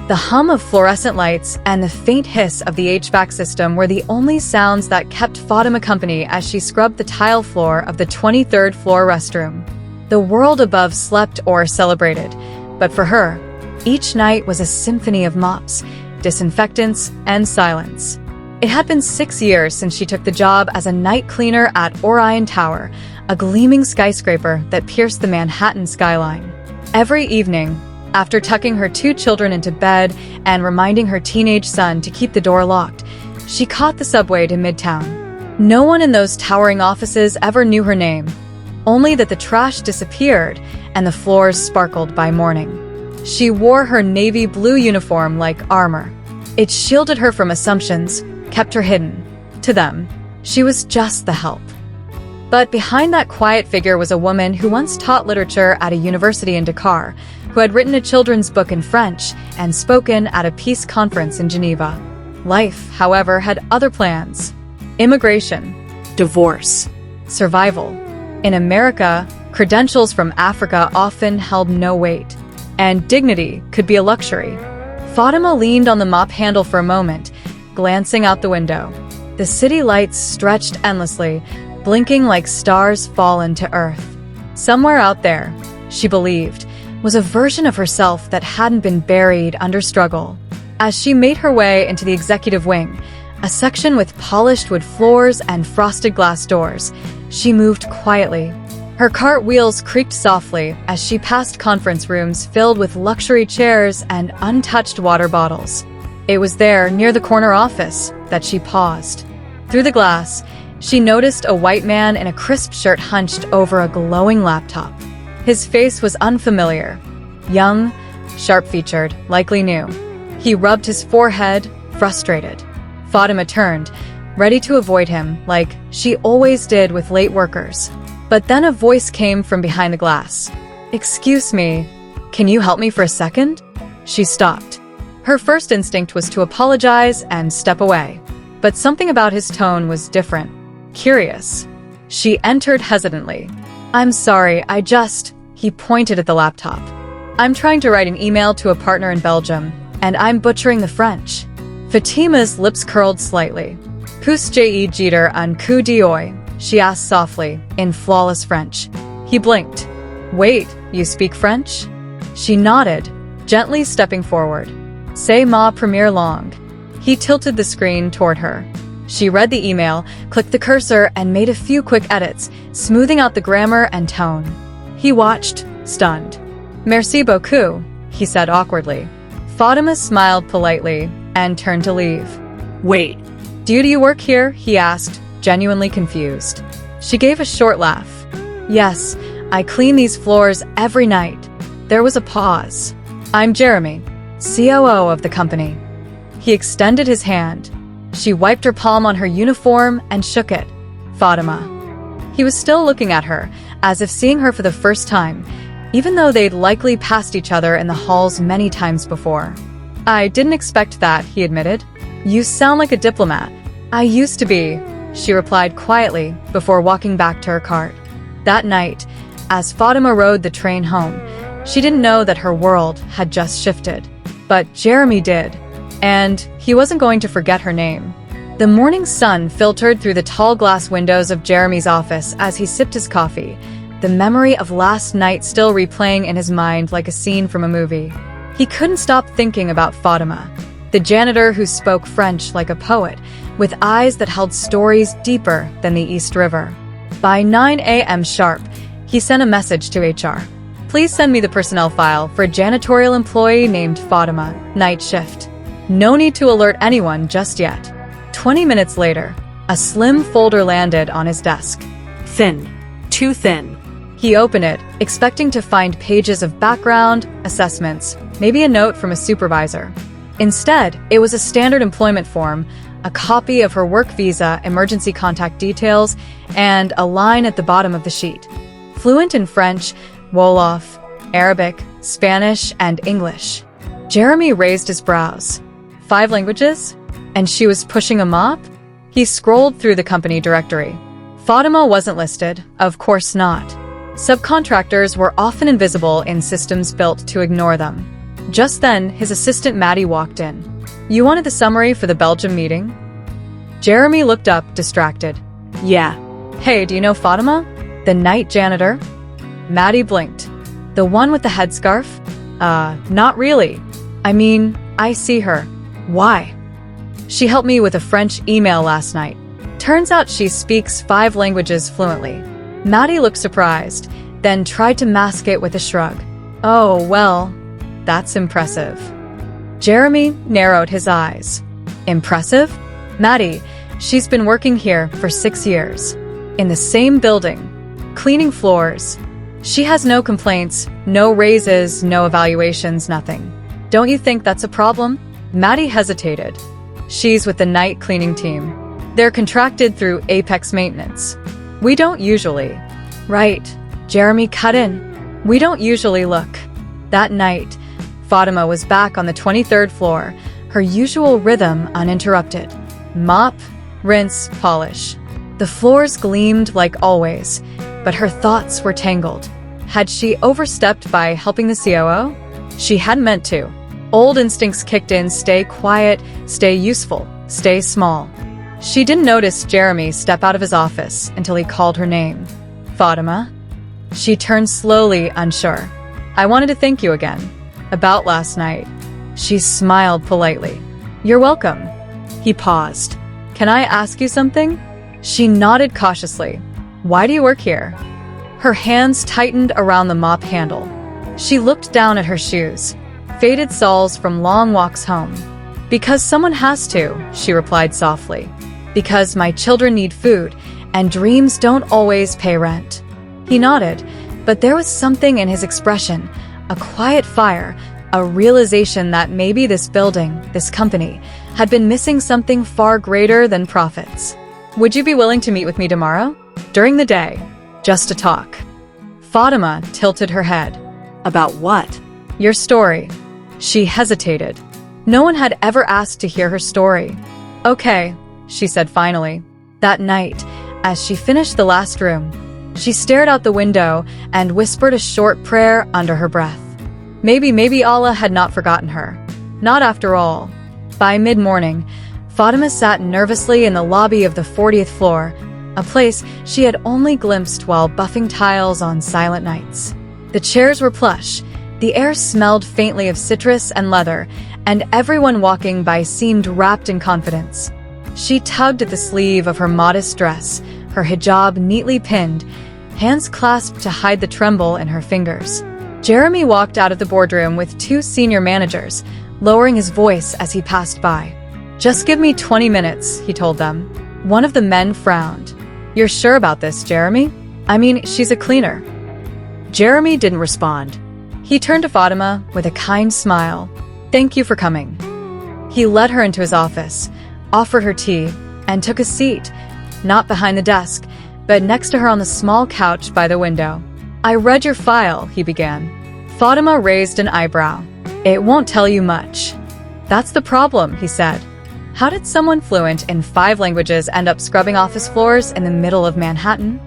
The hum of fluorescent lights and the faint hiss of the HVAC system were the only sounds that kept Fatima company as she scrubbed the tile floor of the 23rd floor restroom. The world above slept or celebrated, but for her, each night was a symphony of mops, disinfectants, and silence. It had been 6 years since she took the job as a night cleaner at Orion Tower, a gleaming skyscraper that pierced the Manhattan skyline. Every evening, after tucking her 2 children into bed and reminding her teenage son to keep the door locked, she caught the subway to Midtown. No one in those towering offices ever knew her name, only that the trash disappeared and the floors sparkled by morning. She wore her navy blue uniform like armor. It shielded her from assumptions, kept her hidden. To them, she was just the help. But behind that quiet figure was a woman who once taught literature at a university in Dakar, who had written a children's book in French and spoken at a peace conference in Geneva. Life, however, had other plans. Immigration, divorce, survival. In America, credentials from Africa often held no weight, and dignity could be a luxury. Fatima leaned on the mop handle for a moment, glancing out the window. The city lights stretched endlessly, blinking like stars fallen to earth. Somewhere out there, she believed, was a version of herself that hadn't been buried under struggle. As she made her way into the executive wing, a section with polished wood floors and frosted glass doors, she moved quietly. Her cart wheels creaked softly as she passed conference rooms filled with luxury chairs and untouched water bottles. It was there, near the corner office, that she paused. Through the glass, she noticed a white man in a crisp shirt hunched over a glowing laptop. His face was unfamiliar. Young, sharp-featured, likely new. He rubbed his forehead, frustrated. Fatima turned, ready to avoid him, like she always did with late workers. But then a voice came from behind the glass. "Excuse me, can you help me for a second?" She stopped. Her first instinct was to apologize and step away. But something about his tone was different. Curious. She entered hesitantly. "I'm sorry, He pointed at the laptop. "I'm trying to write an email to a partner in Belgium, and I'm butchering the French." Fatima's lips curled slightly. "Kus je jeter un coup d'oeil?" she asked softly, in flawless French. He blinked. "Wait, you speak French?" She nodded, gently stepping forward. "C'est ma première langue." He tilted the screen toward her. She read the email, clicked the cursor, and made a few quick edits, smoothing out the grammar and tone. He watched, stunned. "Merci beaucoup," he said awkwardly. Fatima smiled politely and turned to leave. "Wait, do you work here?" he asked, genuinely confused. She gave a short laugh. "Yes, I clean these floors every night." There was a pause. "I'm Jeremy, COO of the company." He extended his hand. She wiped her palm on her uniform and shook it. "Fatima." He was still looking at her, as if seeing her for the first time, even though they'd likely passed each other in the halls many times before. "I didn't expect that," he admitted. "You sound like a diplomat." "I used to be," she replied quietly before walking back to her cart. That night, as Fatima rode the train home, she didn't know that her world had just shifted. But Jeremy did, and he wasn't going to forget her name. The morning sun filtered through the tall glass windows of Jeremy's office as he sipped his coffee, the memory of last night still replaying in his mind like a scene from a movie. He couldn't stop thinking about Fatima, the janitor who spoke French like a poet, with eyes that held stories deeper than the East River. By 9 a.m. sharp, he sent a message to HR. "Please send me the personnel file for a janitorial employee named Fatima, night shift. No need to alert anyone just yet." 20 minutes later, a slim folder landed on his desk. Thin. Too thin. He opened it, expecting to find pages of background, assessments, maybe a note from a supervisor. Instead, it was a standard employment form, a copy of her work visa, emergency contact details, and a line at the bottom of the sheet. Fluent in French, Wolof, Arabic, Spanish, and English. Jeremy raised his brows. 5 languages? And she was pushing a mop? He scrolled through the company directory. Fatima wasn't listed, of course not. Subcontractors were often invisible in systems built to ignore them. Just then, his assistant Maddie walked in. "You wanted the summary for the Belgium meeting?" Jeremy looked up, distracted. Yeah. "Hey, do you know Fatima? The night janitor?" Maddie blinked. "The one with the headscarf?" Not really. I mean, I see her. Why?" "She helped me with a French email last night. Turns out she speaks 5 languages fluently." Maddie looked surprised, then tried to mask it with a shrug. "Oh, well, that's impressive." Jeremy narrowed his eyes. "Impressive? Maddie, she's been working here for 6 years. In the same building, cleaning floors. She has no complaints, no raises, no evaluations, nothing. Don't you think that's a problem?" Maddie hesitated. "She's with the night cleaning team. They're contracted through Apex Maintenance. We don't usually." "Right," Jeremy cut in. "We don't usually look." That night, Fatima was back on the 23rd floor, her usual rhythm uninterrupted. Mop, rinse, polish. The floors gleamed like always, but her thoughts were tangled. Had she overstepped by helping the COO? She hadn't meant to. Old instincts kicked in: stay quiet, stay useful, stay small. She didn't notice Jeremy step out of his office until he called her name. "Fatima?" She turned slowly, unsure. "I wanted to thank you again. About last night." She smiled politely. "You're welcome." He paused. "Can I ask you something?" She nodded cautiously. "Why do you work here?" Her hands tightened around the mop handle. She looked down at her shoes, faded soles from long walks home. "Because someone has to," she replied softly. "Because my children need food, and dreams don't always pay rent." He nodded, but there was something in his expression, a quiet fire, a realization that maybe this building, this company, had been missing something far greater than profits. "Would you be willing to meet with me tomorrow? During the day, just to talk?" Fatima tilted her head. About what? "Your story." She hesitated. No one had ever asked to hear her story. "Okay," she said finally. That night, as she finished the last room, she stared out the window and whispered a short prayer under her breath. Maybe Allah had not forgotten her. Not after all. By mid-morning, Fatima sat nervously in the lobby of the 40th floor, a place she had only glimpsed while buffing tiles on silent nights. The chairs were plush, the air smelled faintly of citrus and leather, and everyone walking by seemed wrapped in confidence. She tugged at the sleeve of her modest dress, her hijab neatly pinned, hands clasped to hide the tremble in her fingers. Jeremy walked out of the boardroom with 2 senior managers, lowering his voice as he passed by. "Just give me 20 minutes, he told them. One of the men frowned. "You're sure about this, Jeremy? I mean, she's a cleaner." Jeremy didn't respond. He turned to Fatima with a kind smile. "Thank you for coming." He led her into his office, offered her tea, and took a seat, not behind the desk, but next to her on the small couch by the window. "I read your file," he began. Fatima raised an eyebrow. "It won't tell you much." "That's the problem," he said. "How did someone fluent in 5 languages end up scrubbing office floors in the middle of Manhattan?"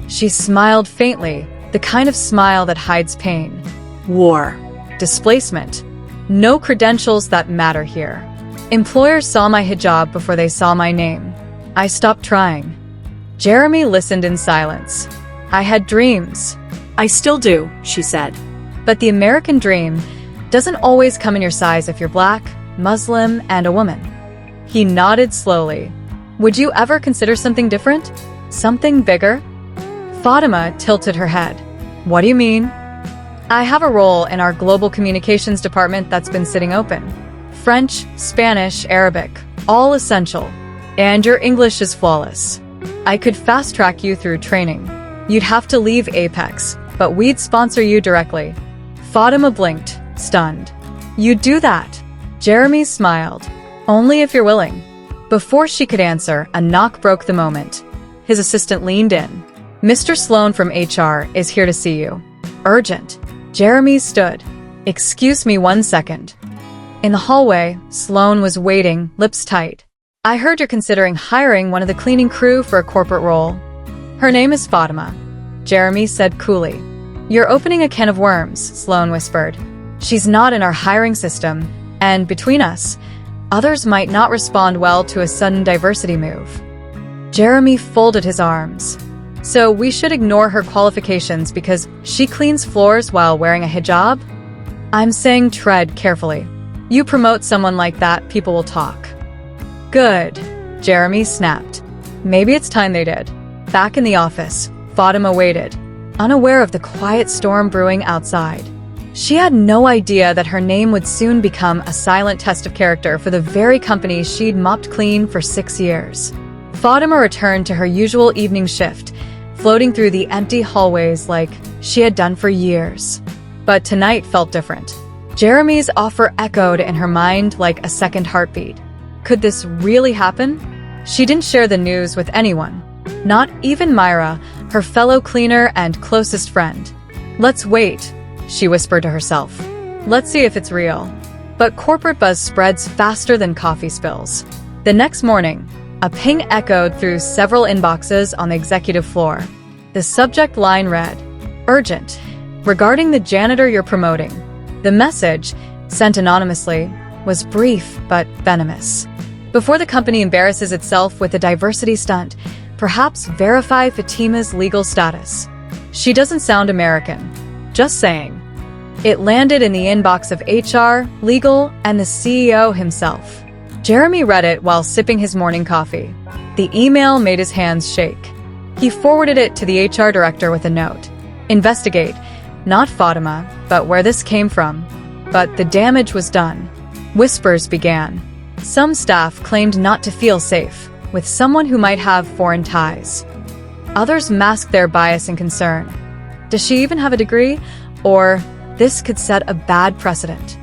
She smiled faintly, the kind of smile that hides pain. War. Displacement. No credentials that matter here. Employers saw my hijab before they saw my name. I stopped trying. Jeremy listened in silence. "I had dreams." I still do, she said. "But the American dream doesn't always come in your size if you're Black, Muslim, and a woman." He nodded slowly. "Would you ever consider something different? Something bigger?" Fatima tilted her head. "What do you mean?" "I have a role in our global communications department that's been sitting open. French, Spanish, Arabic, all essential. And your English is flawless. I could fast-track you through training. You'd have to leave Apex, but we'd sponsor you directly." Fatima blinked, stunned. "You'd do that?" Jeremy smiled. "Only if you're willing." Before she could answer, a knock broke the moment. His assistant leaned in. "Mr. Sloan from HR is here to see you. Urgent." Jeremy stood. "Excuse me 1 second." In the hallway, Sloan was waiting, lips tight. "I heard you're considering hiring one of the cleaning crew for a corporate role." "Her name is Fatima," Jeremy said coolly. "You're opening a can of worms," Sloan whispered. She's not in our hiring system, and between us, others might not respond well to a sudden diversity move. Jeremy folded his arms. So we should ignore her qualifications because she cleans floors while wearing a hijab? I'm saying tread carefully. You promote someone like that, people will talk. Good, Jeremy snapped. Maybe it's time they did. Back in the office, Fatima waited, unaware of the quiet storm brewing outside. She had no idea that her name would soon become a silent test of character for the very company she'd mopped clean for 6 years. Fatima returned to her usual evening shift, floating through the empty hallways like she had done for years. But tonight felt different. Jeremy's offer echoed in her mind like a second heartbeat. Could this really happen? She didn't share the news with anyone, not even Myra, her fellow cleaner and closest friend. Let's wait, she whispered to herself. Let's see if it's real. But corporate buzz spreads faster than coffee spills. The next morning, a ping echoed through several inboxes on the executive floor. The subject line read, "Urgent, regarding the janitor you're promoting." The message, sent anonymously, was brief but venomous. Before the company embarrasses itself with a diversity stunt, perhaps verify Fatima's legal status. She doesn't sound American. Just saying. It landed in the inbox of HR, legal, and the CEO himself. Jeremy read it while sipping his morning coffee. The email made his hands shake. He forwarded it to the HR director with a note. Investigate, not Fatima, but where this came from. But the damage was done. Whispers began. Some staff claimed not to feel safe with someone who might have foreign ties. Others masked their bias and concern. Does she even have a degree? Or this could set a bad precedent.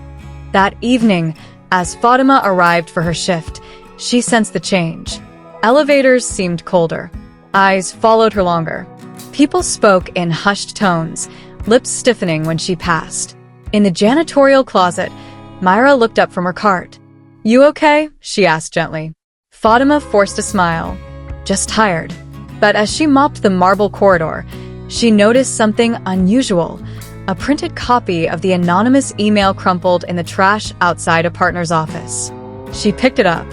That evening, as Fatima arrived for her shift, she sensed the change. Elevators seemed colder. Eyes followed her longer. People spoke in hushed tones, lips stiffening when she passed. In the janitorial closet, Myra looked up from her cart. "You okay?" she asked gently. Fatima forced a smile. "Just tired." But as she mopped the marble corridor, she noticed something unusual. A printed copy of the anonymous email crumpled in the trash outside a partner's office. She picked it up.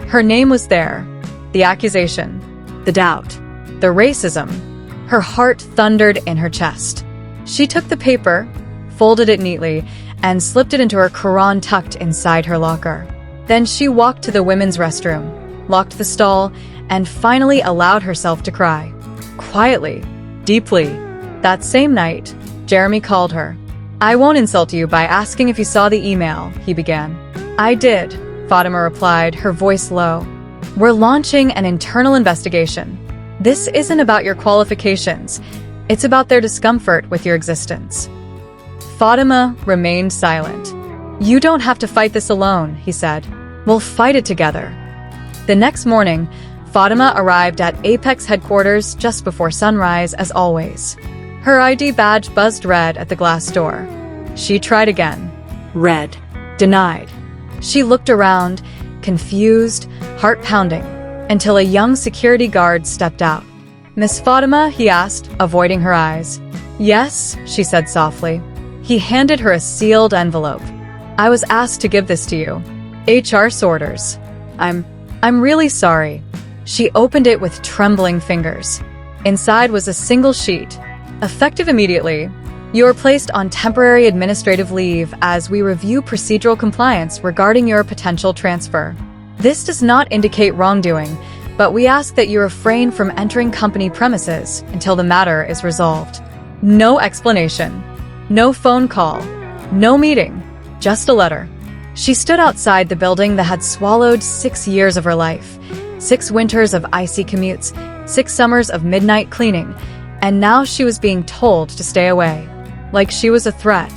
Her name was there. The accusation. The doubt. The racism. Her heart thundered in her chest. She took the paper, folded it neatly, and slipped it into her Quran tucked inside her locker. Then she walked to the women's restroom, locked the stall, and finally allowed herself to cry. Quietly, deeply. That same night, Jeremy called her. "I won't insult you by asking if you saw the email," he began. "I did," Fatima replied, her voice low. "We're launching an internal investigation. This isn't about your qualifications. It's about their discomfort with your existence." Fatima remained silent. "You don't have to fight this alone," he said. "We'll fight it together." The next morning, Fatima arrived at Apex headquarters just before sunrise as always. Her ID badge buzzed red at the glass door. She tried again. Red. Denied. She looked around, confused, heart pounding, until a young security guard stepped out. "Miss Fatima?" he asked, avoiding her eyes. "Yes," she said softly. He handed her a sealed envelope. "I was asked to give this to you. HR's orders. I'm really sorry." She opened it with trembling fingers. Inside was a single sheet. Effective immediately. You are placed on temporary administrative leave as we review procedural compliance regarding your potential transfer. This does not indicate wrongdoing, but we ask that you refrain from entering company premises until the matter is resolved. No explanation. No phone call. No meeting. Just a letter. She stood outside the building that had swallowed 6 years of her life. 6 winters of icy commutes, 6 summers of midnight cleaning, and now she was being told to stay away, like she was a threat.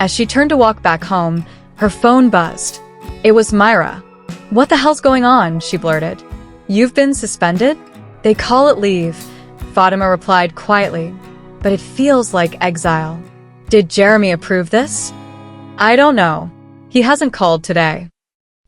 As she turned to walk back home, her phone buzzed. It was Myra. "What the hell's going on?" she blurted. "You've been suspended?" "They call it leave," Fatima replied quietly, "but it feels like exile." "Did Jeremy approve this?" "I don't know. He hasn't called today."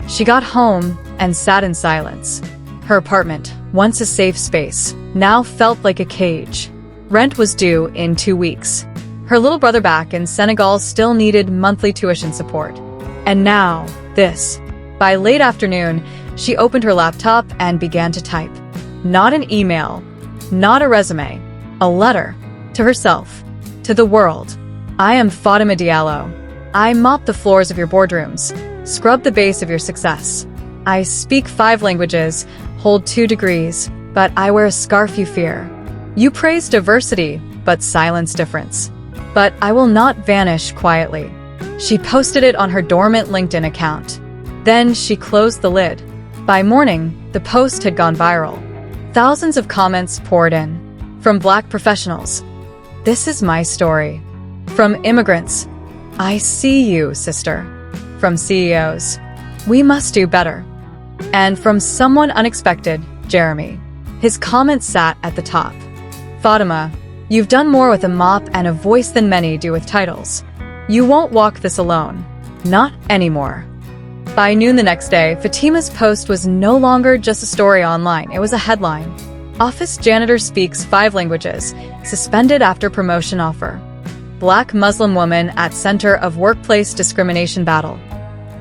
She got home and sat in silence. Her apartment, once a safe space, now felt like a cage. Rent was due in 2 weeks. Her little brother back in Senegal still needed monthly tuition support. And now, this. By late afternoon, she opened her laptop and began to type. Not an email, not a resume, a letter. To herself, to the world. I am Fatima Diallo. I mop the floors of your boardrooms, scrub the base of your success. I speak 5 languages, hold 2 degrees, but I wear a scarf you fear. You praise diversity, but silence difference. But I will not vanish quietly. She posted it on her dormant LinkedIn account. Then she closed the lid. By morning, the post had gone viral. Thousands of comments poured in. From Black professionals, "This is my story." From immigrants, "I see you, sister." From CEOs, "We must do better." And from someone unexpected, Jeremy. His comment sat at the top. Fatima, you've done more with a mop and a voice than many do with titles. You won't walk this alone. Not anymore. By noon the next day, Fatima's post was no longer just a story online, it was a headline. Office janitor speaks 5 languages, suspended after promotion offer. Black Muslim woman at center of workplace discrimination battle.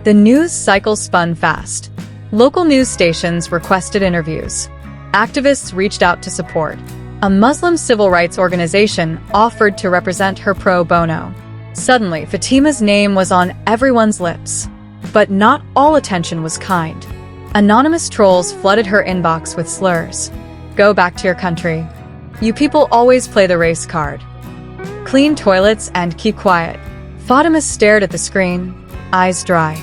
The news cycle spun fast. Local news stations requested interviews. Activists reached out to support. A Muslim civil rights organization offered to represent her pro bono. Suddenly, Fatima's name was on everyone's lips. But not all attention was kind. Anonymous trolls flooded her inbox with slurs. Go back to your country. You people always play the race card. Clean toilets and keep quiet. Fatima stared at the screen, eyes dry.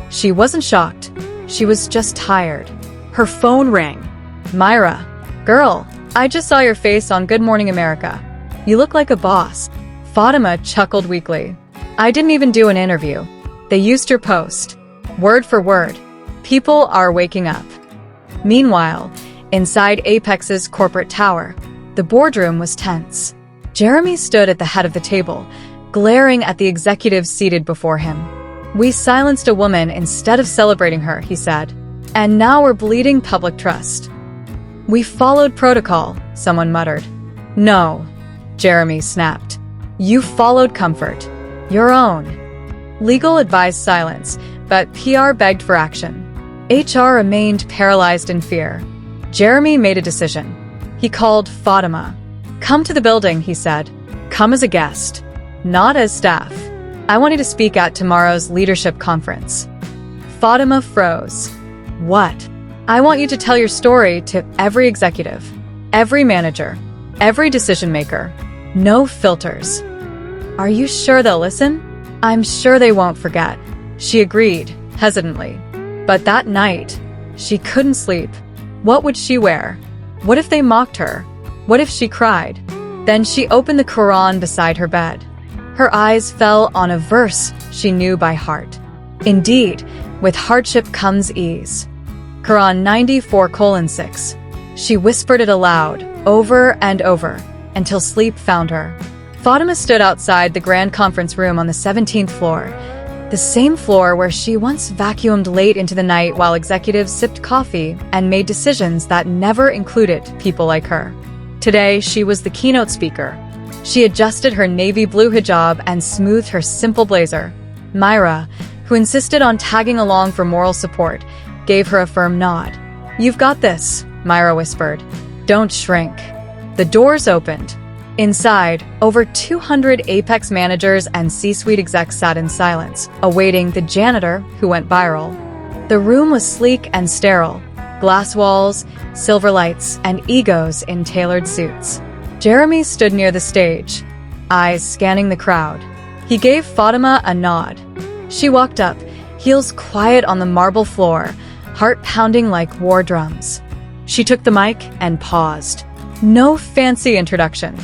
She wasn't shocked. She was just tired. Her phone rang. Myra. Girl, I just saw your face on Good Morning America. You look like a boss. Fatima chuckled weakly. I didn't even do an interview. They used your post. Word for word. People are waking up. Meanwhile, inside Apex's corporate tower, the boardroom was tense. Jeremy stood at the head of the table, glaring at the executives seated before him. We silenced a woman instead of celebrating her, he said. And now we're bleeding public trust. We followed protocol, someone muttered. No, Jeremy snapped. You followed comfort. Your own. Legal advised silence, but PR begged for action. HR remained paralyzed in fear. Jeremy made a decision. He called Fatima. Come to the building, he said. Come as a guest, not as staff. I want you to speak at tomorrow's leadership conference. Fatima froze. What? I want you to tell your story to every executive, every manager, every decision maker. No filters. Are you sure they'll listen? I'm sure they won't forget. She agreed, hesitantly. But that night, she couldn't sleep. What would she wear? What if they mocked her? What if she cried? Then she opened the Quran beside her bed. Her eyes fell on a verse she knew by heart. Indeed, with hardship comes ease. Quran 94:6. She whispered it aloud, over and over, until sleep found her. Fatima stood outside the grand conference room on the 17th floor, the same floor where she once vacuumed late into the night while executives sipped coffee and made decisions that never included people like her. Today, she was the keynote speaker. She adjusted her navy blue hijab and smoothed her simple blazer. Myra, who insisted on tagging along for moral support, gave her a firm nod. You've got this, Myra whispered. Don't shrink. The doors opened. Inside, over 200 Apex managers and C-suite execs sat in silence, awaiting the janitor who went viral. The room was sleek and sterile. Glass walls, silver lights, and egos in tailored suits. Jeremy stood near the stage, eyes scanning the crowd. He gave Fatima a nod. She walked up, heels quiet on the marble floor, heart pounding like war drums. She took the mic and paused. No fancy introduction.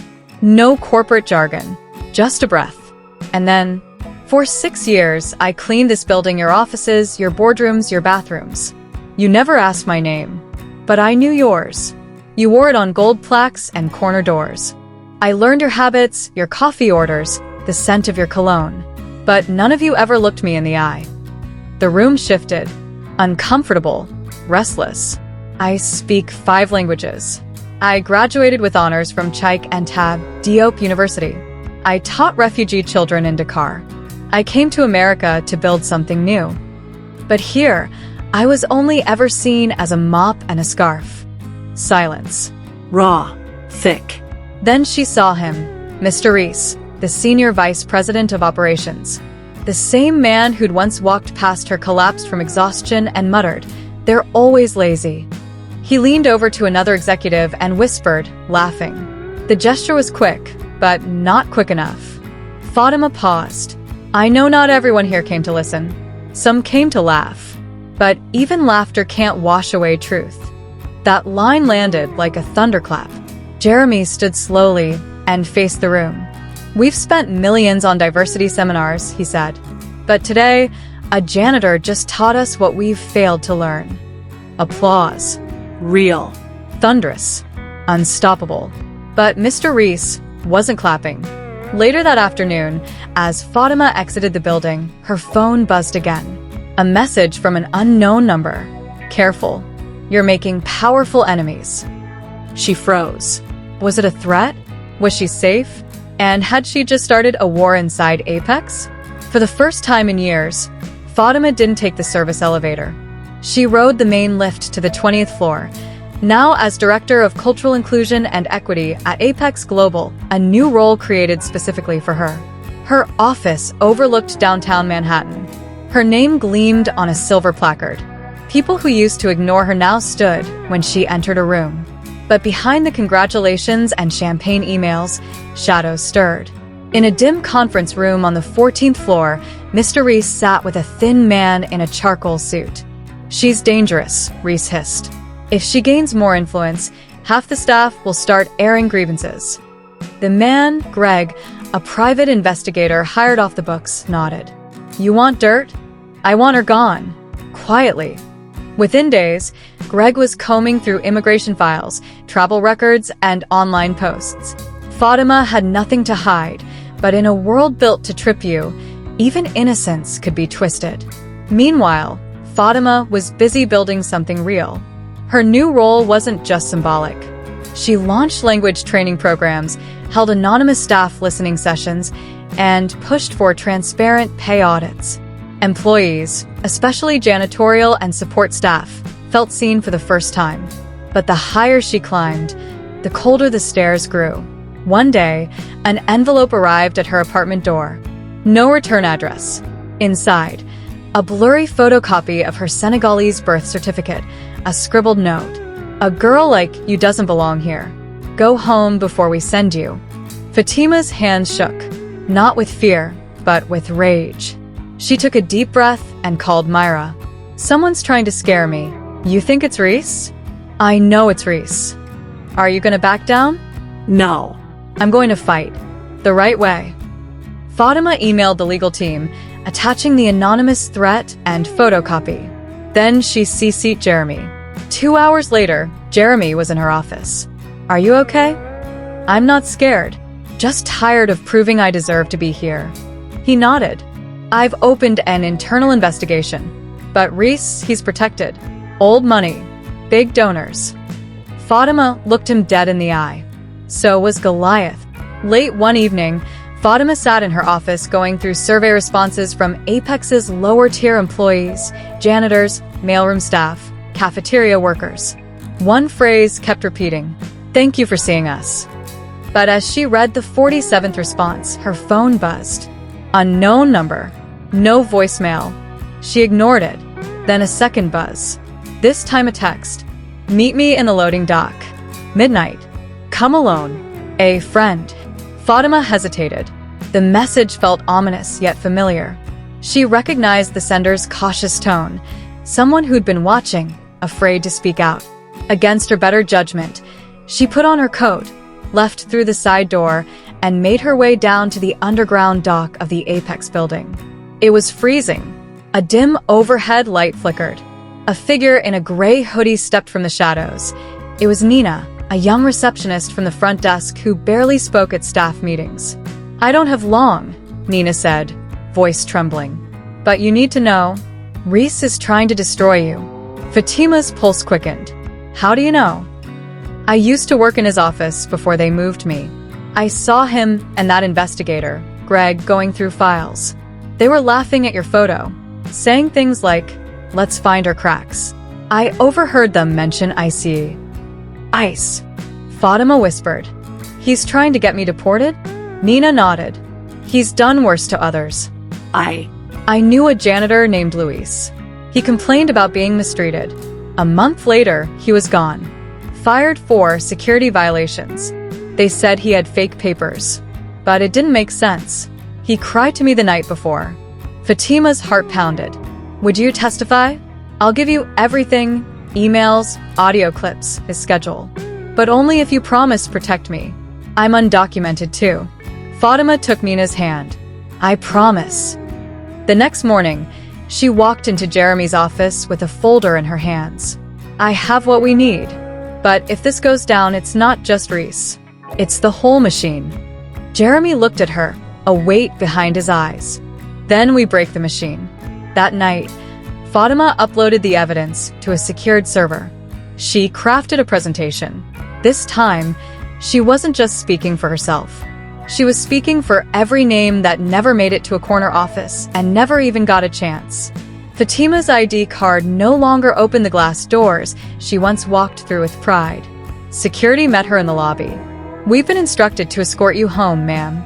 No corporate jargon. Just a breath. And then, for 6 years, I cleaned this building, your offices, your boardrooms, your bathrooms. You never asked my name, but I knew yours. You wore it on gold plaques and corner doors. I learned your habits, your coffee orders, the scent of your cologne. But none of you ever looked me in the eye. The room shifted. Uncomfortable. Restless. I speak 5 languages. I graduated with honors from Chaik and Tab, Diop University. I taught refugee children in Dakar. I came to America to build something new. But here, I was only ever seen as a mop and a scarf. Silence. Raw. Thick. Then she saw him, Mr. Reese, the senior vice president of operations. The same man who'd once walked past her collapsed from exhaustion and muttered, "They're always lazy." He leaned over to another executive and whispered, laughing. The gesture was quick, but not quick enough. Fatima paused. I know not everyone here came to listen. Some came to laugh. But even laughter can't wash away truth. That line landed like a thunderclap. Jeremy stood slowly and faced the room. We've spent millions on diversity seminars, he said. But today, a janitor just taught us what we've failed to learn. Applause. Real. Thunderous. Unstoppable. But Mr. Reese wasn't clapping. Later that afternoon, as Fatima exited the building, her phone buzzed again. A message from an unknown number. Careful. You're making powerful enemies. She froze. Was it a threat? Was she safe? And had she just started a war inside Apex? For the first time in years, Fatima didn't take the service elevator. She rode the main lift to the 20th floor. Now as Director of Cultural Inclusion and Equity at Apex Global, a new role created specifically for her. Her office overlooked downtown Manhattan. Her name gleamed on a silver placard. People who used to ignore her now stood when she entered a room. But behind the congratulations and champagne emails, shadows stirred. In a dim conference room on the 14th floor, Mr. Reese sat with a thin man in a charcoal suit. She's dangerous, Reese hissed. If she gains more influence, half the staff will start airing grievances. The man, Greg, a private investigator hired off the books, nodded. You want dirt? I want her gone. Quietly. Within days, Greg was combing through immigration files, travel records, and online posts. Fatima had nothing to hide, but in a world built to trip you, even innocence could be twisted. Meanwhile, Fatima was busy building something real. Her new role wasn't just symbolic. She launched language training programs, held anonymous staff listening sessions, and pushed for transparent pay audits. Employees, especially janitorial and support staff, felt seen for the first time. But the higher she climbed, the colder the stairs grew. One day, an envelope arrived at her apartment door. No return address. Inside, a blurry photocopy of her Senegalese birth certificate, a scribbled note. A girl like you doesn't belong here. Go home before we send you. Fatima's hands shook, not with fear, but with rage. She took a deep breath and called Myra. Someone's trying to scare me. You think it's Reese? I know it's Reese. Are you gonna back down? No. I'm going to fight. The right way. Fatima emailed the legal team, attaching the anonymous threat and photocopy. Then she CC'd Jeremy. 2 hours later, Jeremy was in her office. Are you okay? I'm not scared. Just tired of proving I deserve to be here. He nodded. I've opened an internal investigation. But Reese, he's protected. Old money. Big donors. Fatima looked him dead in the eye. So was Goliath. Late one evening, Fatima sat in her office going through survey responses from Apex's lower-tier employees, janitors, mailroom staff, cafeteria workers. One phrase kept repeating, "Thank you for seeing us." But as she read the 47th response, her phone buzzed. Unknown number. No voicemail. She ignored it. Then a second buzz. This time a text. Meet me in the loading dock. Midnight. Come alone. A friend. Fatima hesitated. The message felt ominous yet familiar. She recognized the sender's cautious tone. Someone who'd been watching, afraid to speak out. Against her better judgment, she put on her coat, left through the side door, and made her way down to the underground dock of the Apex building. It was freezing. A dim overhead light flickered. A figure in a gray hoodie stepped from the shadows. It was Nina, a young receptionist from the front desk who barely spoke at staff meetings. I don't have long, Nina said, voice trembling. But you need to know, Reese is trying to destroy you. Fatima's pulse quickened. How do you know? I used to work in his office before they moved me. I saw him and that investigator, Greg, going through files. They were laughing at your photo, saying things like, let's find our cracks. I overheard them mention ICE. ICE. Fatima whispered. He's trying to get me deported? Nina nodded. He's done worse to others. I knew a janitor named Luis. He complained about being mistreated. A month later, he was gone. Fired for security violations. They said he had fake papers. But it didn't make sense. He cried to me the night before. Fatima's heart pounded. Would you testify? I'll give you everything, emails, audio clips, his schedule. But only if you promise to protect me. I'm undocumented too. Fatima took Nina's hand. I promise. The next morning, she walked into Jeremy's office with a folder in her hands. I have what we need. But if this goes down, it's not just Reese. It's the whole machine. Jeremy looked at her, a weight behind his eyes. Then we break the machine. That night, Fatima uploaded the evidence to a secured server. She crafted a presentation. This time, she wasn't just speaking for herself. She was speaking for every name that never made it to a corner office and never even got a chance. Fatima's ID card no longer opened the glass doors she once walked through with pride. Security met her in the lobby. We've been instructed to escort you home, ma'am.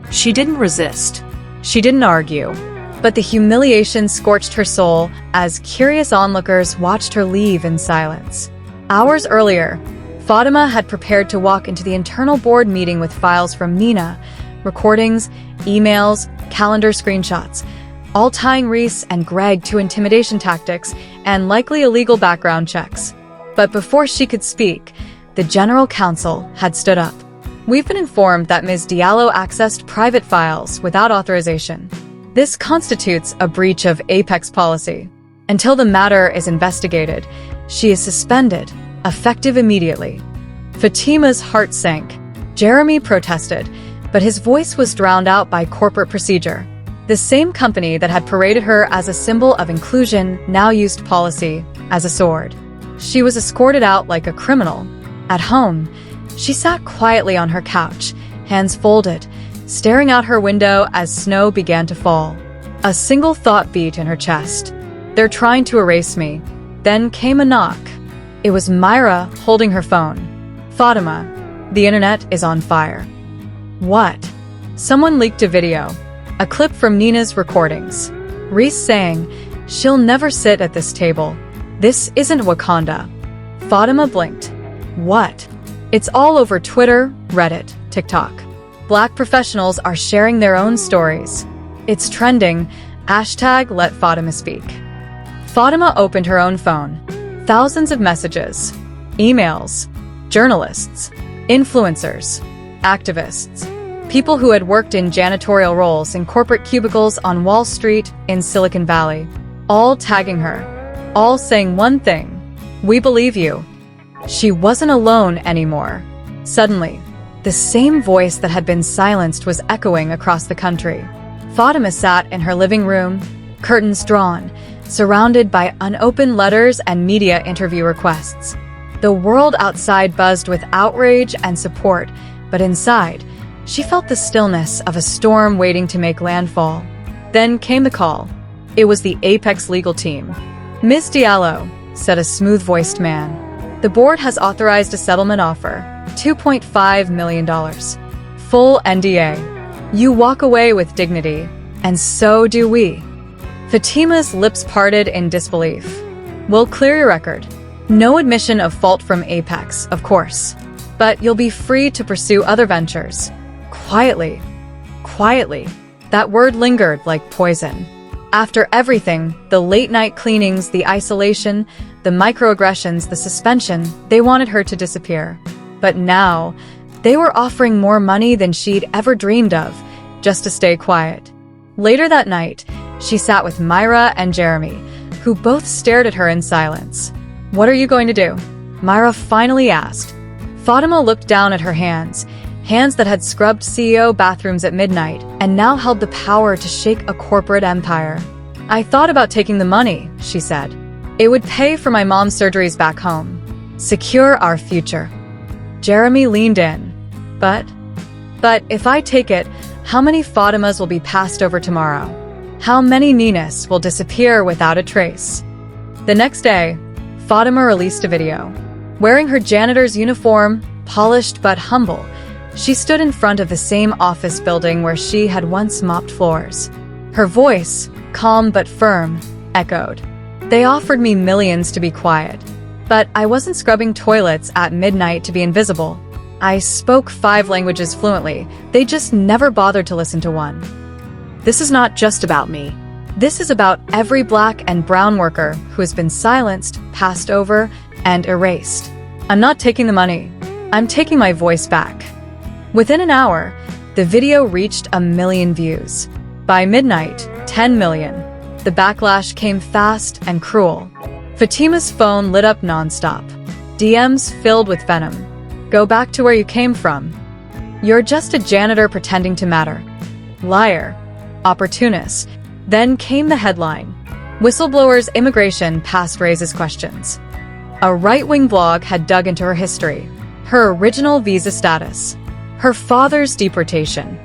She didn't resist. She didn't argue. But the humiliation scorched her soul as curious onlookers watched her leave in silence. Hours earlier, Fatima had prepared to walk into the internal board meeting with files from Nina, recordings, emails, calendar screenshots, all tying Reese and Greg to intimidation tactics and likely illegal background checks. But before she could speak, the general counsel had stood up. We've been informed that Ms. Diallo accessed private files without authorization. This constitutes a breach of Apex policy. Until the matter is investigated, she is suspended, effective immediately. Fatima's heart sank. Jeremy protested, but his voice was drowned out by corporate procedure. The same company that had paraded her as a symbol of inclusion now used policy as a sword. She was escorted out like a criminal. At home, she sat quietly on her couch, hands folded, staring out her window as snow began to fall. A single thought beat in her chest. They're trying to erase me. Then came a knock. It was Myra holding her phone. Fatima, the internet is on fire. What? Someone leaked a video. A clip from Nina's recordings. Reese saying, she'll never sit at this table. This isn't Wakanda. Fatima blinked. What? It's all over Twitter, Reddit, TikTok. Black professionals are sharing their own stories. It's trending. #Let Fatima speak. Fatima opened her own phone. Thousands of messages, emails, journalists, influencers, activists, people who had worked in janitorial roles in corporate cubicles on Wall Street in Silicon Valley, all tagging her, all saying one thing, we believe you. She wasn't alone anymore. Suddenly, the same voice that had been silenced was echoing across the country. Fatima sat in her living room, curtains drawn, surrounded by unopened letters and media interview requests. The world outside buzzed with outrage and support, but inside, she felt the stillness of a storm waiting to make landfall. Then came the call. It was the Apex legal team. Ms. Diallo, said a smooth-voiced man. The board has authorized a settlement offer, $2.5 million. Full NDA. You walk away with dignity, and so do we. Fatima's lips parted in disbelief. We'll clear your record. No admission of fault from Apex, of course. But you'll be free to pursue other ventures. Quietly. Quietly. That word lingered like poison. After everything, the late-night cleanings, the isolation, the microaggressions, the suspension, they wanted her to disappear. But now, they were offering more money than she'd ever dreamed of, just to stay quiet. Later that night, she sat with Myra and Jeremy, who both stared at her in silence. What are you going to do? Myra finally asked. Fatima looked down at her hands that had scrubbed CEO bathrooms at midnight and now held the power to shake a corporate empire. I thought about taking the money, she said. It would pay for my mom's surgeries back home. Secure our future. Jeremy leaned in. But But if I take it, how many Fatimas will be passed over tomorrow? How many Ninas will disappear without a trace? The next day, Fatima released a video. Wearing her janitor's uniform, polished but humble, she stood in front of the same office building where she had once mopped floors. Her voice, calm but firm, echoed. They offered me millions to be quiet, but I wasn't scrubbing toilets at midnight to be invisible. I spoke 5 languages fluently. They just never bothered to listen to one. This is not just about me. This is about every black and brown worker who has been silenced, passed over, and erased. I'm not taking the money. I'm taking my voice back. Within an hour, the video reached 1 million views. By midnight, 10 million. The backlash came fast and cruel. Fatima's phone lit up nonstop. DMs filled with venom. Go back to where you came from. You're just a janitor pretending to matter. Liar. Opportunist. Then came the headline. Whistleblower's immigration past raises questions. A right-wing blog had dug into her history, her original visa status, her father's deportation,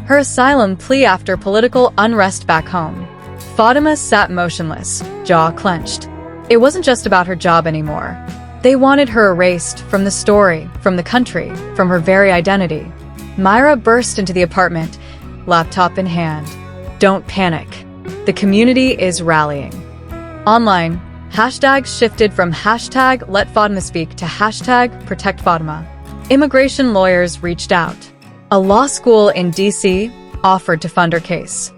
her asylum plea after political unrest back home. Fatima sat motionless, jaw clenched. It wasn't just about her job anymore. They wanted her erased from the story, from the country, from her very identity. Myra burst into the apartment, laptop in hand. Don't panic. The community is rallying. Online, hashtags shifted from hashtag Let Fatima Speak to hashtag Protect Fatima. Immigration lawyers reached out. A law school in D.C. offered to fund her case.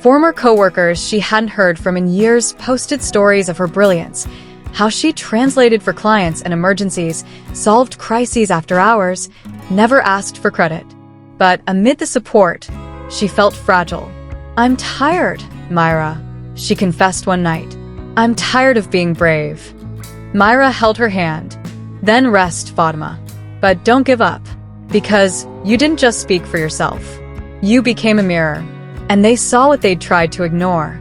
Former co-workers she hadn't heard from in years posted stories of her brilliance, how she translated for clients in emergencies, solved crises after hours, never asked for credit. But amid the support, she felt fragile. I'm tired, Myra, she confessed one night. I'm tired of being brave. Myra held her hand. Then rest, Fatima. But don't give up, because you didn't just speak for yourself. You became a mirror, and they saw what they'd tried to ignore.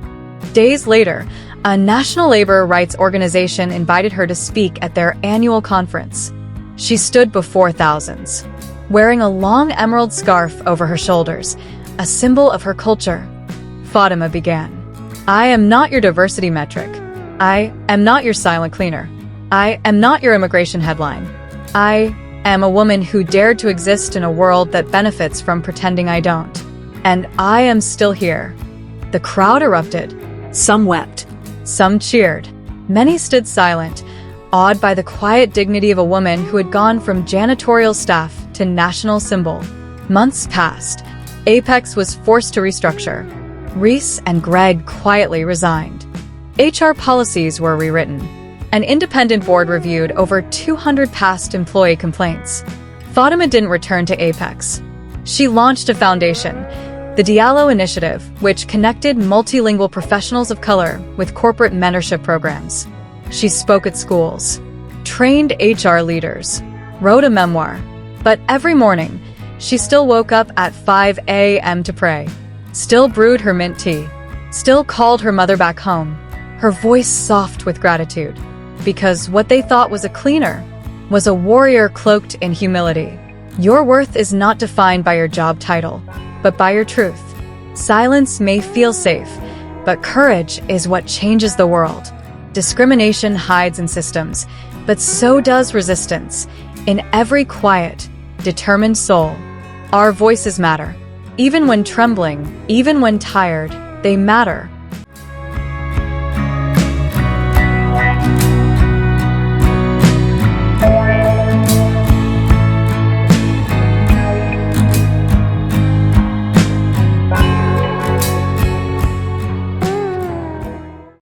Days later, a national labor rights organization invited her to speak at their annual conference. She stood before thousands, wearing a long emerald scarf over her shoulders, a symbol of her culture. Fatima began. I am not your diversity metric. I am not your silent cleaner. I am not your immigration headline. I am a woman who dared to exist in a world that benefits from pretending I don't. And I am still here. The crowd erupted. Some wept. Some cheered. Many stood silent, awed by the quiet dignity of a woman who had gone from janitorial staff to national symbol. Months passed. Apex was forced to restructure. Reese and Greg quietly resigned. HR policies were rewritten. An independent board reviewed over 200 past employee complaints. Fatima didn't return to Apex. She launched a foundation, the Diallo Initiative, which connected multilingual professionals of color with corporate mentorship programs. She spoke at schools, trained HR leaders, wrote a memoir. But every morning, she still woke up at 5 a.m. to pray, still brewed her mint tea, still called her mother back home, her voice soft with gratitude, because what they thought was a cleaner was a warrior cloaked in humility. Your worth is not defined by your job title, but by your truth. Silence may feel safe, but courage is what changes the world. Discrimination hides in systems, but so does resistance. In every quiet, determined soul, our voices matter. Even when trembling, even when tired, they matter.